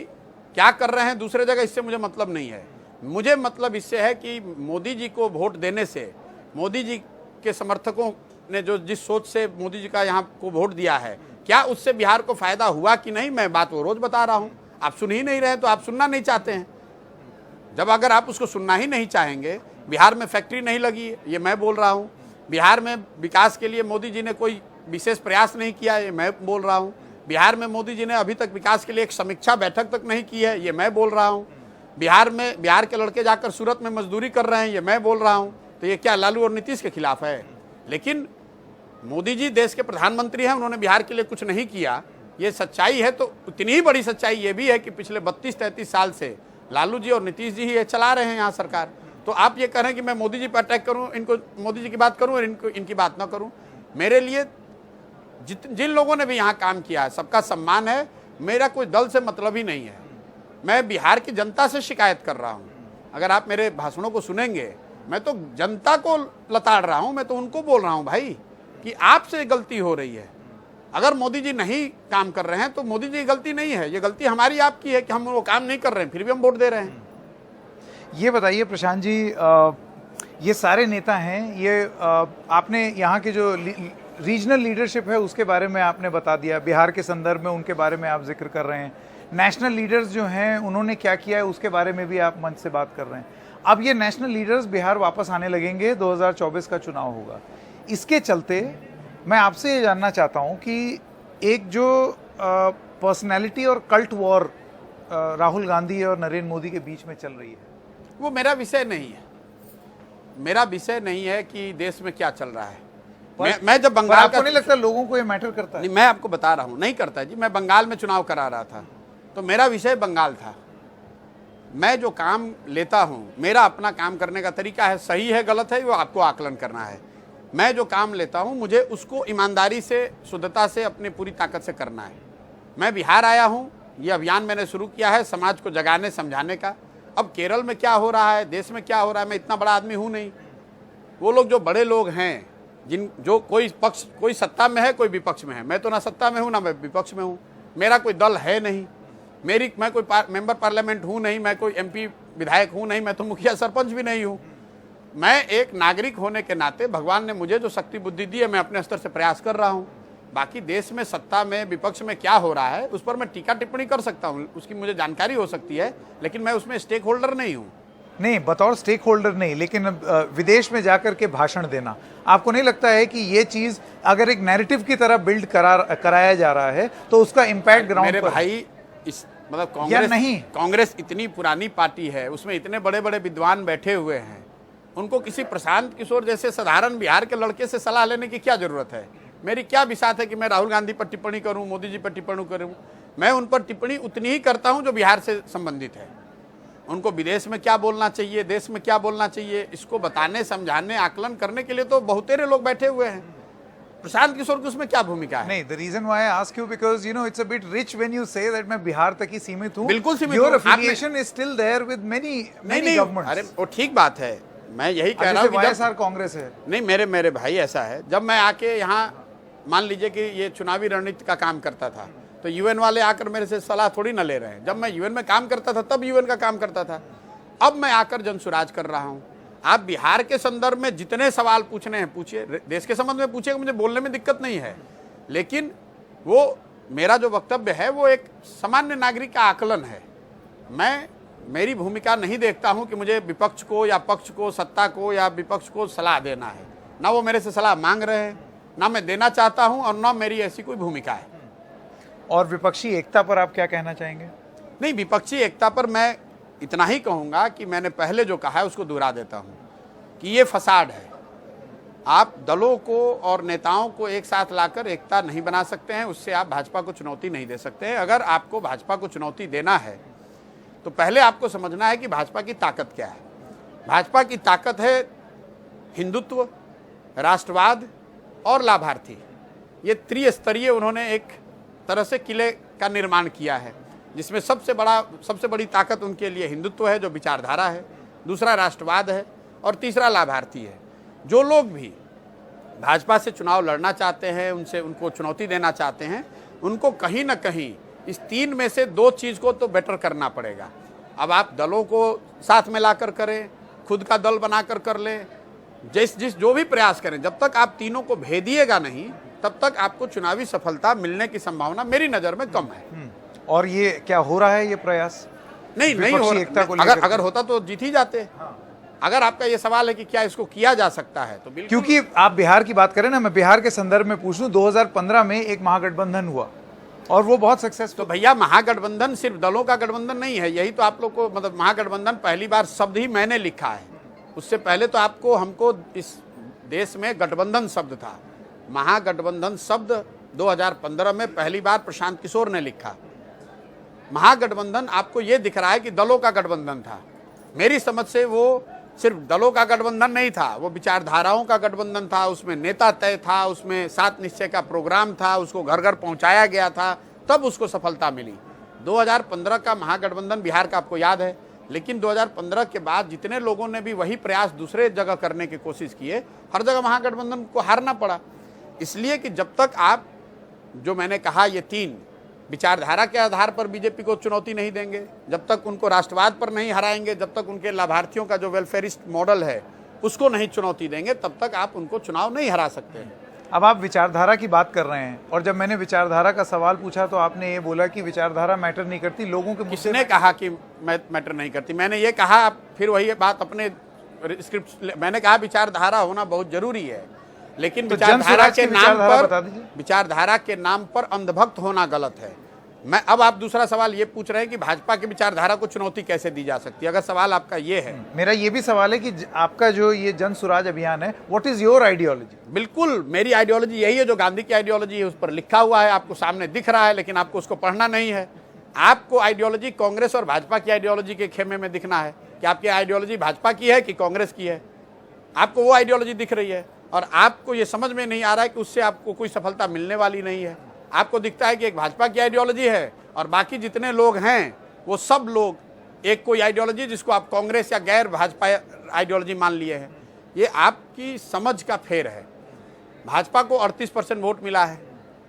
क्या कर रहे हैं दूसरे जगह, इससे मुझे मतलब नहीं है। मुझे मतलब इससे है कि मोदी जी को वोट देने से, मोदी जी के समर्थकों ने जो जिस सोच से मोदी जी का यहाँ को वोट दिया है, क्या उससे बिहार को फायदा हुआ कि नहीं, मैं बात वो रोज बता रहा हूँ। आप सुन ही नहीं रहे तो आप सुनना नहीं चाहते हैं। जब अगर आप उसको सुनना ही नहीं चाहेंगे, बिहार में फैक्ट्री नहीं लगी, ये मैं बोल रहा हूँ। बिहार में विकास के लिए मोदी जी ने कोई विशेष प्रयास नहीं किया, ये मैं बोल रहा हूँ। बिहार में मोदी जी ने अभी तक विकास के लिए एक समीक्षा बैठक तक नहीं की है, ये मैं बोल रहा हूँ। बिहार के लड़के जाकर सूरत में मजदूरी कर रहे हैं, ये मैं बोल रहा हूँ। तो ये क्या लालू और नीतीश के खिलाफ है? लेकिन मोदी जी देश के प्रधानमंत्री हैं, उन्होंने बिहार के लिए कुछ नहीं किया, ये सच्चाई है। तो उतनी ही बड़ी सच्चाई ये भी है कि पिछले 32-33 साल से लालू जी और नीतीश जी ही ये चला रहे हैं यहाँ सरकार। तो आप ये कह रहे हैं कि मैं मोदी जी पर अटैक करूँ, इनको मोदी जी की बात करूँ और इनकी बात ना करूँ। मेरे लिए जिन लोगों ने भी यहाँ काम किया है सबका सम्मान है, मेरा कोई दल से मतलब ही नहीं है। मैं बिहार की जनता से शिकायत कर रहा हूँ। अगर आप मेरे भाषणों को सुनेंगे, मैं तो जनता को लताड़ रहा हूँ, मैं तो उनको बोल रहा हूँ भाई कि आपसे गलती हो रही है। अगर मोदी जी नहीं काम कर रहे हैं तो मोदी जी की गलती नहीं है, ये गलती हमारी आपकी है कि हम वो काम नहीं कर रहे हैं, फिर भी हम वोट दे रहे हैं। ये बताइए प्रशांत जी, ये सारे नेता हैं, ये आपने यहाँ के जो रीजनल लीडरशिप है उसके बारे में आपने बता दिया, बिहार के संदर्भ में उनके बारे में आप जिक्र कर रहे हैं। नेशनल लीडर्स जो हैं उन्होंने क्या किया है उसके बारे में भी आप मंच से बात कर रहे हैं। अब ये नेशनल लीडर्स बिहार वापस आने लगेंगे, 2024 का चुनाव होगा। इसके चलते मैं आपसे ये जानना चाहता हूँ कि एक जो पर्सनैलिटी और कल्ट वॉर राहुल गांधी और नरेंद्र मोदी के बीच में चल रही है, वो मेरा विषय नहीं है। मेरा विषय नहीं है कि देश में क्या चल रहा है। मैं जब बंगाल आपको नहीं लगता लोगों को ये मैटर करता है? नहीं, मैं आपको बता रहा हूँ, नहीं करता जी। मैं बंगाल में चुनाव करा रहा था तो मेरा विषय बंगाल था। मैं जो काम लेता हूँ, मेरा अपना काम करने का तरीका है, सही है गलत है वो आपको आकलन करना है। मैं जो काम लेता हूँ मुझे उसको ईमानदारी से, शुद्धता से, अपनी पूरी ताकत से करना है। मैं बिहार आया हूँ, ये अभियान मैंने शुरू किया है समाज को जगाने समझाने का। अब केरल में क्या हो रहा है, देश में क्या हो रहा है, मैं इतना बड़ा आदमी हूँ नहीं। वो लोग जो बड़े लोग हैं, जो कोई सत्ता में है, कोई विपक्ष में है। मैं तो ना सत्ता में हूँ ना मैं विपक्ष में हूँ, मेरा कोई दल है नहीं, मैं कोई मेंबर पार्लियामेंट हूँ नहीं, मैं कोई MP विधायक हूँ नहीं, मैं तो मुखिया सरपंच भी नहीं हूँ। मैं एक नागरिक होने के नाते भगवान ने मुझे जो शक्ति बुद्धि दी है, मैं अपने स्तर से प्रयास कर रहा हूँ। बाकी देश में सत्ता में विपक्ष में क्या हो रहा है उस पर मैं टीका टिप्पणी कर सकता हूँ, उसकी मुझे जानकारी हो सकती है, लेकिन मैं उसमें स्टेक होल्डर नहीं हूँ। नहीं, बतौर स्टेक होल्डर नहीं, लेकिन विदेश में जाकर के भाषण देना, आपको नहीं लगता है कि ये चीज अगर एक नैरेटिव की तरह बिल्ड कराया जा रहा है तो उसका इम्पैक्ट ग्राउंड मेरे पर भाई, इस मतलब कांग्रेस इतनी पुरानी पार्टी है, उसमें इतने बड़े बड़े विद्वान बैठे हुए हैं, उनको किसी प्रशांत किशोर जैसे साधारण बिहार के लड़के से सलाह लेने की क्या जरूरत है? मेरी क्या बिसात है कि मैं राहुल गांधी पर टिप्पणी करूं, मोदी जी पर टिप्पणी करूं? मैं उन पर टिप्पणी उतनी ही करता हूं जो बिहार से संबंधित है। उनको विदेश में क्या बोलना चाहिए, देश में क्या बोलना चाहिए, इसको बताने, समझाने, आकलन करने के लिए तो बहुतेरे लोग बैठे हुए हैं। प्रशांत किशोर की उसमें क्या भूमिका है? नहीं, the reason why I ask you because you know it's a bit rich when you say that मैं बिहार तक ही सीमित हूँ। बिल्कुल सीमित Your हूँ। affiliation is still there with many governments। अरे वो ठीक बात है, मैं यही कह रहा हूँ कि YSR कांग्रेस है। नहीं, मेरे भाई ऐसा है, जब मैं आके यहाँ मान लीजिए कि ये चुनावी रणनीति का काम करता था तो UN वाले आकर मेरे से सलाह थोड़ी ना ले रहे हैं। जब मैं UN में काम करता था तब UN का काम करता था, अब मैं आकर जनसुराज कर रहा हूँ। आप बिहार के संदर्भ में जितने सवाल पूछने हैं पूछिए, देश के संबंध में पूछिए, मुझे बोलने में दिक्कत नहीं है, लेकिन वो मेरा जो वक्तव्य है वो एक सामान्य नागरिक का आकलन है। मैं मेरी भूमिका नहीं देखता हूं कि मुझे विपक्ष को या पक्ष को, सत्ता को या विपक्ष को सलाह देना है। ना वो मेरे से सलाह मांग रहे हैं, ना मैं देना चाहता हूं, और ना मेरी ऐसी कोई भूमिका है। और विपक्षी एकता पर आप क्या कहना चाहेंगे? नहीं, विपक्षी एकता पर मैं इतना ही कहूंगा कि मैंने पहले जो कहा है उसको दोहरा देता हूं कि ये फसाड है। आप दलों को और नेताओं को एक साथ लाकर एकता नहीं बना सकते हैं, उससे आप भाजपा को चुनौती नहीं दे सकते हैं। अगर आपको भाजपा को चुनौती देना है तो पहले आपको समझना है कि भाजपा की ताकत क्या है। भाजपा की ताकत है हिंदुत्व, राष्ट्रवाद और लाभार्थी। ये त्रिस्तरीय उन्होंने एक तरह से किले का निर्माण किया है, जिसमें सबसे बड़ी ताकत उनके लिए हिंदुत्व है, जो विचारधारा है, दूसरा राष्ट्रवाद है और तीसरा लाभार्थी है। जो लोग भी भाजपा से चुनाव लड़ना चाहते हैं, उनको चुनौती देना चाहते हैं, उनको कहीं ना कहीं इस तीन में से दो चीज़ को तो बेटर करना पड़ेगा। अब आप दलों को साथ में लाकर करें, खुद का दल बनाकर कर लें, जो भी प्रयास करें, जब तक आप तीनों को भेदिएगा नहीं तब तक आपको चुनावी सफलता मिलने की संभावना मेरी नज़र में कम है। और ये क्या हो रहा है, ये प्रयास? नहीं हो रहा। अगर होता तो जीत ही जाते। अगर आपका ये सवाल है कि क्या इसको किया जा सकता है तो बिल्कुल। क्योंकि आप बिहार की बात करें ना, मैं बिहार के संदर्भ में पूछ लूं, 2015 में एक महागठबंधन हुआ और वो बहुत सक्सेसफुल। तो भैया, महागठबंधन सिर्फ दलों का गठबंधन नहीं है, यही तो आप लोग को, मतलब महागठबंधन पहली बार शब्द ही मैंने लिखा है। उससे पहले तो हमको इस देश में गठबंधन शब्द था। महागठबंधन शब्द 2015 में पहली बार प्रशांत किशोर ने लिखा। महागठबंधन आपको ये दिख रहा है कि दलों का गठबंधन था। मेरी समझ से वो सिर्फ दलों का गठबंधन नहीं था, वो विचारधाराओं का गठबंधन था। उसमें नेता तय था, उसमें 7 निश्चय का प्रोग्राम था, उसको घर घर पहुंचाया गया था, तब उसको सफलता मिली। 2015 का महागठबंधन बिहार का आपको याद है, लेकिन 2015 के बाद जितने लोगों ने भी वही प्रयास दूसरे जगह करने की कोशिश किए, हर जगह महागठबंधन को हारना पड़ा। इसलिए कि जब तक आप, जो मैंने कहा, ये 3 विचारधारा के आधार पर बीजेपी को चुनौती नहीं देंगे, जब तक उनको राष्ट्रवाद पर नहीं हराएंगे, जब तक उनके लाभार्थियों का जो वेलफेयरिस्ट मॉडल है उसको नहीं चुनौती देंगे, तब तक आप उनको चुनाव नहीं हरा सकते हैं। अब आप विचारधारा की बात कर रहे हैं, और जब मैंने विचारधारा का सवाल पूछा तो आपने ये बोला कि विचारधारा मैटर नहीं करती, लोगों के। किसने कहा कि मैटर नहीं करती? मैंने ये कहा, फिर वही बात अपने स्क्रिप्ट, मैंने कहा विचारधारा होना बहुत जरूरी है, लेकिन तो विचारधारा के नाम पर अंधभक्त होना गलत है। अब आप दूसरा सवाल ये पूछ रहे हैं कि भाजपा की विचारधारा को चुनौती कैसे दी जा सकती है। अगर सवाल आपका ये है, मेरा ये भी सवाल है कि आपका जो ये जन सुराज अभियान है, व्हाट इज योर आइडियोलॉजी? बिल्कुल मेरी आइडियोलॉजी यही है जो गांधी की आइडियोलॉजी है, उस पर लिखा हुआ है, आपको सामने दिख रहा है, लेकिन आपको उसको पढ़ना नहीं है। आपको आइडियोलॉजी कांग्रेस और भाजपा की आइडियोलॉजी के खेमे में दिखना है कि आपकी आइडियोलॉजी भाजपा की है कि कांग्रेस की है। आपको वो आइडियोलॉजी दिख रही है और आपको ये समझ में नहीं आ रहा है कि उससे आपको कोई सफलता मिलने वाली नहीं है। आपको दिखता है कि एक भाजपा की आइडियोलॉजी है और बाकी जितने लोग हैं वो सब लोग एक कोई आइडियोलॉजी जिसको आप कांग्रेस या गैर भाजपा आइडियोलॉजी मान लिए हैं। ये आपकी समझ का फेर है। भाजपा को 38% वोट मिला है,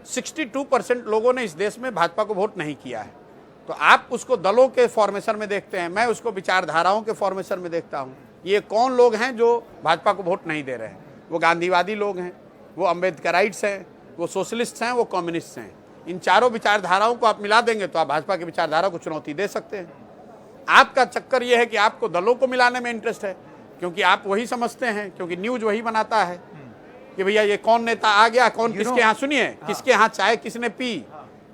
62% लोगों ने इस देश में भाजपा को वोट नहीं किया है। तो आप उसको दलों के फॉर्मेशन में देखते हैं, मैं उसको विचारधाराओं के फॉर्मेशन में देखता हूँ। ये कौन लोग हैं जो भाजपा को वोट नहीं दे रहे हैं? वो गांधीवादी लोग हैं, वो अम्बेडकराइट्स हैं, वो सोशलिस्ट हैं, वो कम्युनिस्ट हैं। इन चारों विचारधाराओं को आप मिला देंगे तो आप भाजपा की विचारधारा को चुनौती दे सकते हैं। आपका चक्कर ये है कि आपको दलों को मिलाने में इंटरेस्ट है, क्योंकि आप वही समझते हैं, क्योंकि न्यूज वही बनाता है कि भैया ये कौन नेता आ गया, कौन किसके यहाँ, सुनिए, किसके यहाँ चाय किसने पी,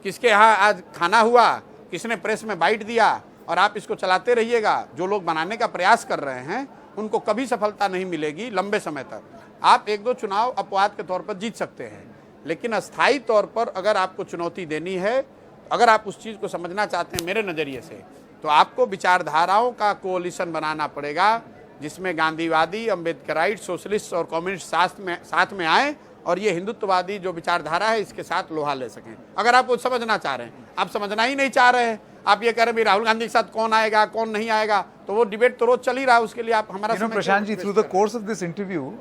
किसके यहाँ आज खाना हुआ, किसने प्रेस में बाइट दिया, और आप इसको चलाते रहिएगा। जो लोग बनाने का प्रयास कर रहे हैं उनको कभी सफलता नहीं मिलेगी लंबे समय तक। आप एक दो चुनाव अपवाद के तौर पर जीत सकते हैं, लेकिन अस्थायी तौर पर अगर आपको चुनौती देनी है, अगर आप उस चीज़ को समझना चाहते हैं मेरे नज़रिए से, तो आपको विचारधाराओं का कोalition बनाना पड़ेगा, जिसमें गांधीवादी, अम्बेडकराइट, सोशलिस्ट और कम्युनिस्ट साथ में आए, और ये हिंदुत्ववादी जो विचारधारा है इसके साथ लोहा ले सकें। अगर आप वो समझना चाह रहे हैं, आप समझना ही नहीं चाह रहे हैं, आप ये कह रहे हैं राहुल गांधी के साथ कौन आएगा कौन नहीं आएगा, तो वो डिबेट तो रोज चल ही रहा है, उसके लिए आप हमारा Prashant ji, through the course of this interview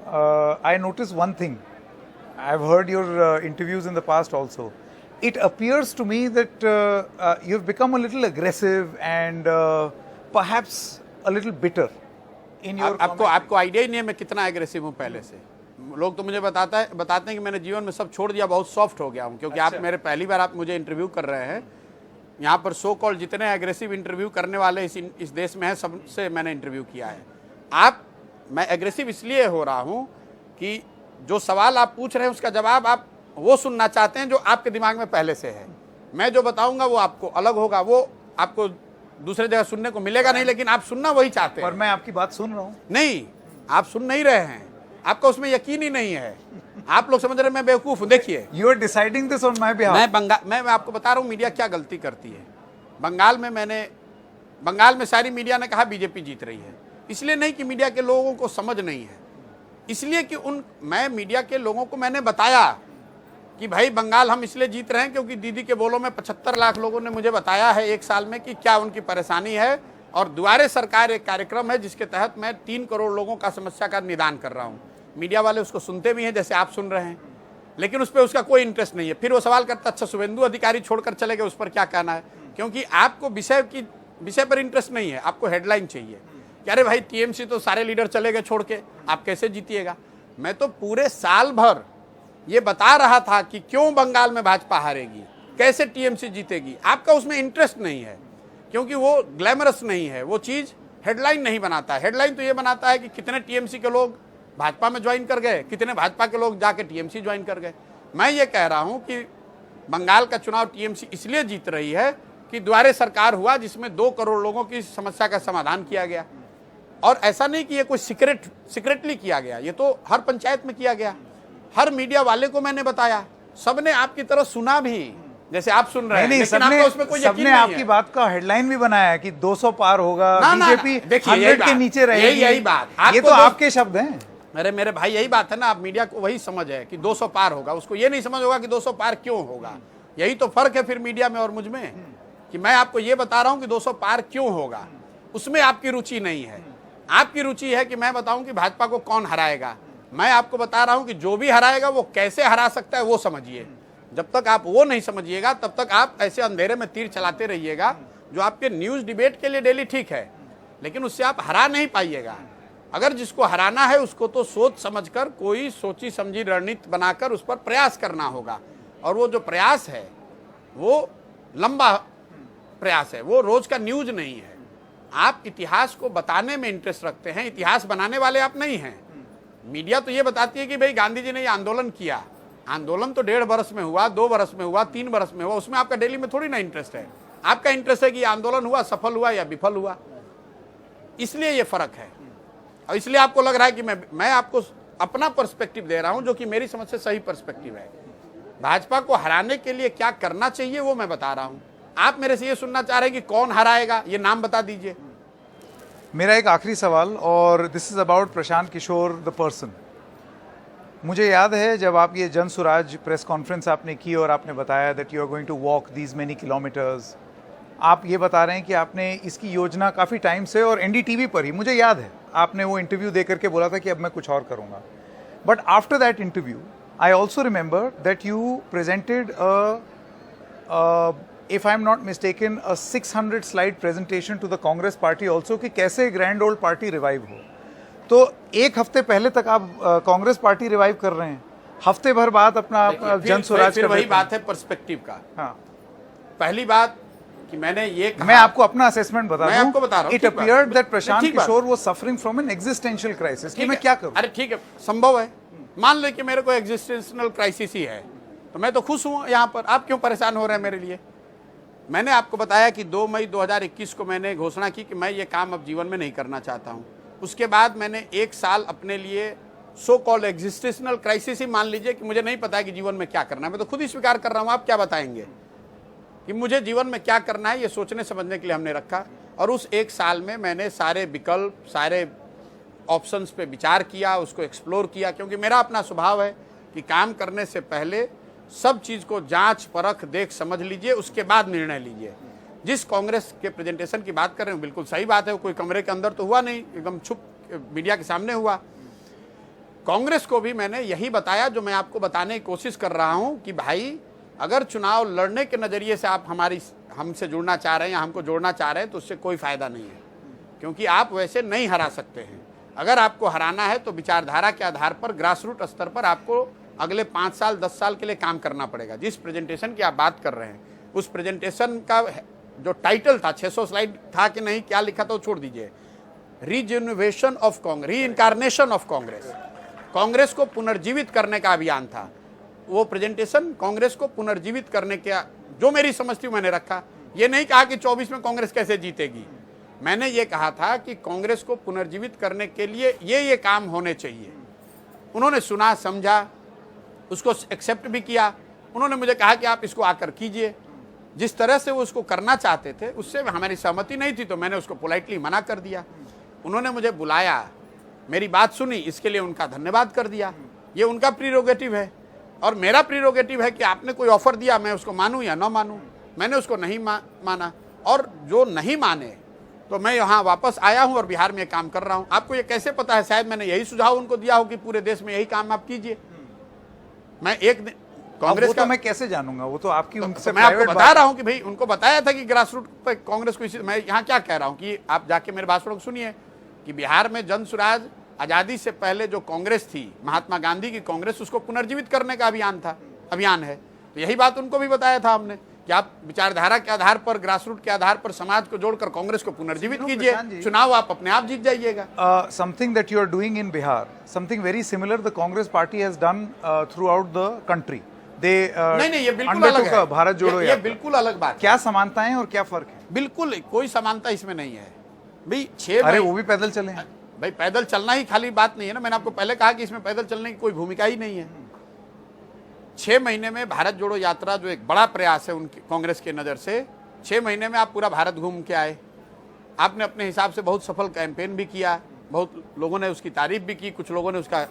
I notice one thing, I have heard your interviews in the past also. It appears to me that you've become a little aggressive and perhaps a little bitter in your. आपको idea ही नहीं है मैं कितना aggressive हूँ पहले से। लोग तो मुझे बताते हैं कि मैंने जीवन में सब छोड़ दिया, बहुत सॉफ्ट हो गया हूँ, क्योंकि आप मेरे पहली बार आप मुझे इंटरव्यू कर रहे हैं। यहाँ पर सो कॉल जितने एग्रेसिव इंटरव्यू करने वाले इस देश में हैं, सबसे मैंने इंटरव्यू किया है। मैं एग्रेसिव इसलिए हो रहा हूँ कि जो सवाल आप पूछ रहे हैं उसका जवाब आप वो सुनना चाहते हैं जो आपके दिमाग में पहले से है। मैं जो बताऊंगा वो आपको अलग होगा, वो आपको दूसरे जगह सुनने को मिलेगा नहीं, लेकिन आप सुनना वही चाहते हैं। और मैं आपकी बात सुन रहा हूँ। नहीं, आप सुन नहीं रहे हैं, आपका उसमें यकीन ही नहीं है। आप लोग समझ रहे हैं मैं बेवकूफ हूँ। देखिए, you are deciding this on my behalf. मैं आपको बता रहा हूँ मीडिया क्या गलती करती है। बंगाल में सारी मीडिया ने कहा बीजेपी जीत रही है, इसलिए नहीं कि मीडिया के लोगों को समझ नहीं है, इसलिए कि मैं मीडिया के लोगों को मैंने बताया कि भाई बंगाल हम इसलिए जीत रहे हैं क्योंकि दीदी के बोलों में 75 लाख लोगों ने मुझे बताया है एक साल में कि क्या उनकी परेशानी है, और दुआरे सरकार एक कार्यक्रम है जिसके तहत मैं 3 करोड़ लोगों का समस्या का निदान कर रहा हूँ। मीडिया वाले उसको सुनते भी हैं जैसे आप सुन रहे हैं, लेकिन उस पर उसका कोई इंटरेस्ट नहीं है। फिर वो सवाल करता अच्छा शुभेंदु अधिकारी छोड़कर चले गए, उस पर क्या कहना है? क्योंकि आपको विषय पर इंटरेस्ट नहीं है, आपको हेडलाइन चाहिए कि अरे भाई टीएमसी तो सारे लीडर चले गए छोड़ के, आप कैसे जीतिएगा। मैं तो पूरे साल भर ये बता रहा था कि क्यों बंगाल में भाजपा हारेगी, कैसे टीएमसी जीतेगी। आपका उसमें इंटरेस्ट नहीं है, क्योंकि वो ग्लैमरस नहीं है, वो चीज़ हेडलाइन नहीं बनाता है। हेडलाइन तो ये बनाता है कि कितने टीएमसी के लोग भाजपा में ज्वाइन कर गए, कितने भाजपा के लोग जाके टीएमसी ज्वाइन कर गए। मैं ये कह रहा हूँ कि बंगाल का चुनाव टीएमसी इसलिए जीत रही है कि द्वारे सरकार हुआ जिसमें 2 करोड़ लोगों की समस्या का समाधान किया गया। और ऐसा नहीं कि ये कोई सीक्रेटली किया गया, ये तो हर पंचायत में किया गया, हर मीडिया वाले को मैंने बताया, सबने आपकी तरह सुना भी जैसे आप सुन रहे हैं। नहीं, सबने आपकी बात का हेडलाइन भी बनाया कि 200 पार होगा, बीजेपी 100 के नीचे रहेगी। यही बात, ये तो आपके शब्द हैं। अरे मेरे भाई, यही बात है ना, आप मीडिया को वही समझ है कि 200 पार होगा, उसको ये नहीं समझ होगा कि 200 पार क्यों होगा। यही तो फर्क है फिर मीडिया में और मुझ में, कि मैं आपको ये बता रहा हूँ कि 200 पार क्यों होगा, उसमें आपकी रुचि नहीं है। आपकी रुचि है कि मैं बताऊं कि भाजपा को कौन हराएगा। मैं आपको बता रहा हूं कि जो भी हराएगा वो कैसे हरा सकता है वो समझिए। जब तक आप वो नहीं समझिएगा तब तक आप ऐसे अंधेरे में तीर चलाते रहिएगा, जो आपके न्यूज़ डिबेट के लिए डेली ठीक है, लेकिन उससे आप हरा नहीं पाइएगा। अगर जिसको हराना है उसको तो सोच समझकर कोई सोची समझी रणनीति बनाकर उस पर प्रयास करना होगा, और वो जो प्रयास है वो लंबा प्रयास है, वो रोज का न्यूज नहीं है। आप इतिहास को बताने में इंटरेस्ट रखते हैं, इतिहास बनाने वाले आप नहीं हैं। मीडिया तो ये बताती है कि भाई गांधी जी ने ये आंदोलन किया, आंदोलन तो 1.5 बरस में हुआ, 2 बरस में हुआ, 3 बरस में हुआ, उसमें आपका दिल्ली में थोड़ी ना इंटरेस्ट है। आपका इंटरेस्ट है कि आंदोलन हुआ, सफल हुआ या विफल हुआ, इसलिए ये फर्क है। और इसलिए आपको लग रहा है कि मैं आपको अपना पर्सपेक्टिव दे रहा हूं, जो कि मेरी समझ से सही पर्सपेक्टिव है। भाजपा को हराने के लिए क्या करना चाहिए वो मैं बता रहा हूं। आप मेरे से ये सुनना चाह रहे हैं कि कौन हराएगा, ये नाम बता दीजिए। मेरा एक आखिरी सवाल, और this is about Prashant Kishor the person. मुझे याद है जब आप ये जन सुराज प्रेस कॉन्फ्रेंस आपने की और आपने बताया that you are going to walk these many kilometers, आप ये बता रहे हैं कि आपने इसकी योजना काफ़ी टाइम से, और एनडीटीवी पर ही मुझे याद है आपने वो इंटरव्यू दे करके बोला था कि अब मैं कुछ और करूंगा. But after that interview I also remember that you presented if I'm not mistaken, a 600 slide presentation to the Congress party also कि कैसे ग्रैंड ओल्ड पार्टी रिवाइव हो. तो एक हफ्ते पहले तक आप कांग्रेस पार्टी रिवाइव कर रहे हैं, हफ्ते भर बाद अपना जन स्वराज का. वही बात है पर्सपेक्टिव का. हाँ, पहली बात कि मैंने ये कहा, मैं आपको अपना असेसमेंट बता मैं आपको बता रहा हूं. It appeared that Prashant Kishor was suffering from an existential crisis. कि मैं क्या करूं? अरे ठीक है, संभव है. मान ले कि मेरे को एग्जिस्टेंशियल क्राइसिस ही है, तो मैं तो खुश हूं यहाँ पर. आप क्यों परेशान हो रहे हैं मेरे लिए? मैंने आपको बताया कि 2 मई 2021 को मैंने घोषणा की कि मैं ये काम अब जीवन में नहीं करना चाहता हूँ. उसके बाद मैंने 1 साल अपने लिए सो कॉल्ड एग्जिस्टेशनल क्राइसिस ही मान लीजिए कि मुझे नहीं पता है कि जीवन में क्या करना है. मैं तो खुद ही स्वीकार कर रहा हूँ. आप क्या बताएंगे कि मुझे जीवन में क्या करना है? ये सोचने समझने के लिए हमने रखा. और उस 1 साल में मैंने सारे विकल्प, सारे ऑप्शंस पे विचार किया, उसको एक्सप्लोर किया. क्योंकि मेरा अपना स्वभाव है कि काम करने से पहले सब चीज़ को जांच परख देख समझ लीजिए, उसके बाद निर्णय लीजिए. जिस कांग्रेस के प्रेजेंटेशन की बात कर रहे हैं बिल्कुल सही बात है. कोई कमरे के अंदर तो हुआ नहीं, एकदम छुप मीडिया के सामने हुआ. कांग्रेस को भी मैंने यही बताया जो मैं आपको बताने की कोशिश कर रहा हूं कि भाई अगर चुनाव लड़ने के नज़रिए से आप हमसे जुड़ना चाह रहे हैं या हमको जोड़ना चाह रहे हैं तो उससे कोई फायदा नहीं है. क्योंकि आप वैसे नहीं हरा सकते हैं. अगर आपको हराना है तो विचारधारा के आधार पर ग्रास रूट स्तर पर आपको अगले 5 साल 10 साल के लिए काम करना पड़ेगा. जिस प्रेजेंटेशन की आप बात कर रहे हैं उस प्रेजेंटेशन का जो टाइटल था, 600 स्लाइड था कि नहीं, क्या लिखा था वो छोड़ दीजिए. रीजेन्युएशन ऑफ कांग्रेस, री इनकारनेशन ऑफ कांग्रेस, कांग्रेस को पुनर्जीवित करने का अभियान था. वो प्रेजेंटेशन कांग्रेस को पुनर्जीवित करने का जो मेरी समझ थी मैंने रखा. ये नहीं कहा कि 24 में कांग्रेस कैसे जीतेगी. मैंने ये कहा था कि कांग्रेस को पुनर्जीवित करने के लिए ये काम होने चाहिए. उन्होंने सुना, समझा, उसको एक्सेप्ट भी किया. उन्होंने मुझे कहा कि आप इसको आकर कीजिए. जिस तरह से वो उसको करना चाहते थे उससे हमारी सहमति नहीं थी, तो मैंने उसको पोलाइटली मना कर दिया. उन्होंने मुझे बुलाया, मेरी बात सुनी, इसके लिए उनका धन्यवाद कर दिया. ये उनका प्रीरोगेटिव है और मेरा प्रीरोगेटिव है कि आपने कोई ऑफर दिया, मैं उसको मानूं या ना मानूं. मैंने उसको नहीं माना और जो नहीं माने तो मैं यहाँ वापस आया हूँ और बिहार में काम कर रहा हूँ. आपको ये कैसे पता है? शायद मैंने यही सुझाव उनको दिया हो कि पूरे देश में यही काम आप कीजिए. मैं एक दिन कांग्रेस का, तो मैं कैसे जानूंगा? वो तो आपकी उनसे मैं आपको बता रहा हूं कि भाई उनको बताया था कि ग्रास रूट पर कांग्रेस को. मैं यहाँ क्या कह रहा हूं कि आप जाके मेरे भाषण को सुनिए कि बिहार में जन स्वराज आज़ादी से पहले जो कांग्रेस थी, महात्मा गांधी की कांग्रेस, उसको पुनर्जीवित करने का अभियान है. तो यही बात उनको भी बताया था हमने कि आप विचारधारा के आधार पर, ग्रास रूट के आधार पर समाज को जोड़कर कांग्रेस को पुनर्जीवित कीजिए. चुनाव आप अपने आप जीत जाइएगा. Something that you are doing in Bihar, something very similar the Congress party has done throughout the country. नहीं, ये बिल्कुल अलग है. भारत जोड़ो ये बिल्कुल अलग बात. क्या समानताएं और क्या फर्क है? बिल्कुल कोई समानता इसमें नहीं है भाई. 6 अरे वो भी पैदल चले हैं भाई. पैदल चलना ही खाली बात नहीं है ना. मैंने आपको पहले कहा कि इसमें पैदल चलने की कोई भूमिका ही नहीं है. 6 महीने में भारत जोड़ो यात्रा जो एक बड़ा प्रयास है उनकी कांग्रेस के नज़र से, 6 महीने में आप पूरा भारत घूम के आए. आपने अपने हिसाब से बहुत सफल कैंपेन भी किया, बहुत लोगों ने उसकी तारीफ भी की, कुछ लोगों ने उसका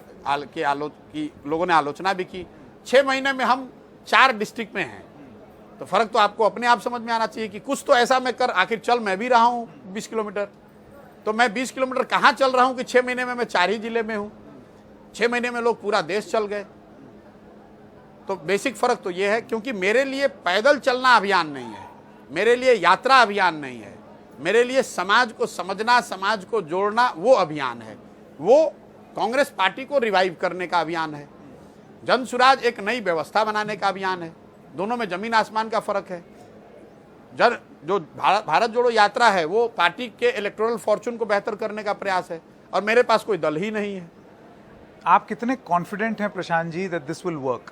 लोगों ने आलोचना भी की. 6 महीने में हम 4 डिस्ट्रिक्ट में हैं. तो फर्क तो आपको अपने आप समझ में आना चाहिए कि कुछ तो ऐसा मैं कर, आखिर चल मैं भी रहा हूँ 20 किलोमीटर. तो मैं 20 किलोमीटर कहाँ चल रहा हूँ कि 6 महीने में मैं 4 ही जिले में हूँ. 6 महीने में लोग पूरा देश चल गए. तो बेसिक फर्क तो ये है, क्योंकि मेरे लिए पैदल चलना अभियान नहीं है, मेरे लिए यात्रा अभियान नहीं है, मेरे लिए समाज को समझना, समाज को जोड़ना वो अभियान है. वो कांग्रेस पार्टी को रिवाइव करने का अभियान है. जन स्वराज एक नई व्यवस्था बनाने का अभियान है. दोनों में जमीन आसमान का फर्क है. जो भारत जोड़ो यात्रा है वो पार्टी के इलेक्टोरल फॉर्चून को बेहतर करने का प्रयास है और मेरे पास कोई दल ही नहीं है. आप कितने कॉन्फिडेंट हैं Prashant ji that this will work?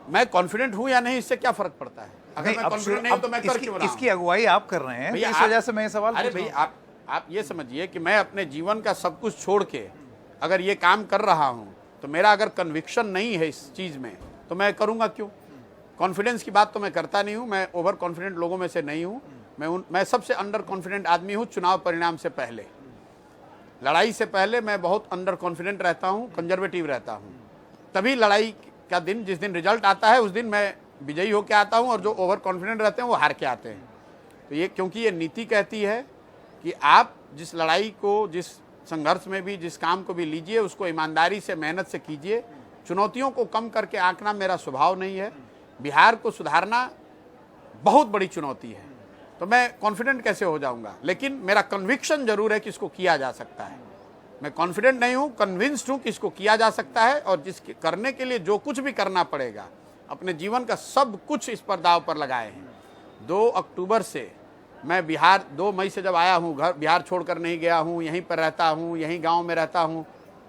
मैं कॉन्फिडेंट हूं या नहीं इससे क्या फर्क पड़ता है? अगर मैं कॉन्फिडेंट नहीं हूं तो मैं कर क्यों रहा हूं? इसकी अगुवाई आप कर रहे हैं, इस वजह से मैं ये सवाल अरे भाई आप ये समझिए कि मैं अपने जीवन का सब कुछ छोड़ के अगर ये काम कर रहा हूं तो मेरा अगर कन्विक्शन नहीं है इस चीज़ में तो मैं करूंगा क्यों? कॉन्फिडेंस की बात तो मैं करता नहीं हूं. मैं ओवर कॉन्फिडेंट लोगों में से नहीं हूं. मैं सबसे अंडर कॉन्फिडेंट आदमी हूं. चुनाव परिणाम से पहले, लड़ाई से पहले मैं बहुत अंडर कॉन्फिडेंट रहता हूं, कंजर्वेटिव रहता हूं. तभी लड़ाई का दिन, जिस दिन रिजल्ट आता है उस दिन मैं विजयी होकर आता हूं और जो ओवर कॉन्फिडेंट रहते हैं वो हार के आते हैं. तो ये क्योंकि ये नीति कहती है कि आप जिस लड़ाई को, जिस संघर्ष में भी, जिस काम को भी लीजिए, उसको ईमानदारी से, मेहनत से कीजिए। चुनौतियों को कम करके आंकना मेरा स्वभाव नहीं है। बिहार को सुधारना बहुत बड़ी चुनौती है, तो मैं कॉन्फिडेंट कैसे हो जाऊंगा, लेकिन मेरा कन्विक्शन जरूर है कि इसको किया जा सकता है। मैं कॉन्फिडेंट नहीं हूं, कन्विंस्ड हूं कि इसको किया जा सकता है, और जिस करने के लिए जो कुछ भी करना पड़ेगा, अपने जीवन का सब कुछ इस पर दाव पर लगाए हैं। 2 अक्टूबर से मैं बिहार, 2 मई से जब आया हूं, घर बिहार छोड़कर नहीं गया हूं, यहीं पर रहता हूं, यहीं गांव में रहता हूं।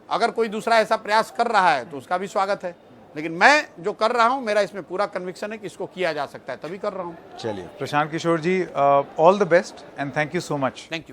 अगर कोई दूसरा ऐसा प्रयास कर रहा है तो उसका भी स्वागत है, लेकिन मैं जो कर रहा हूं, मेरा इसमें पूरा कन्विक्शन है कि इसको किया जा सकता है, तभी कर रहा हूं। चलिए Prashant Kishor ji, all the best and thank you so much. Thank you.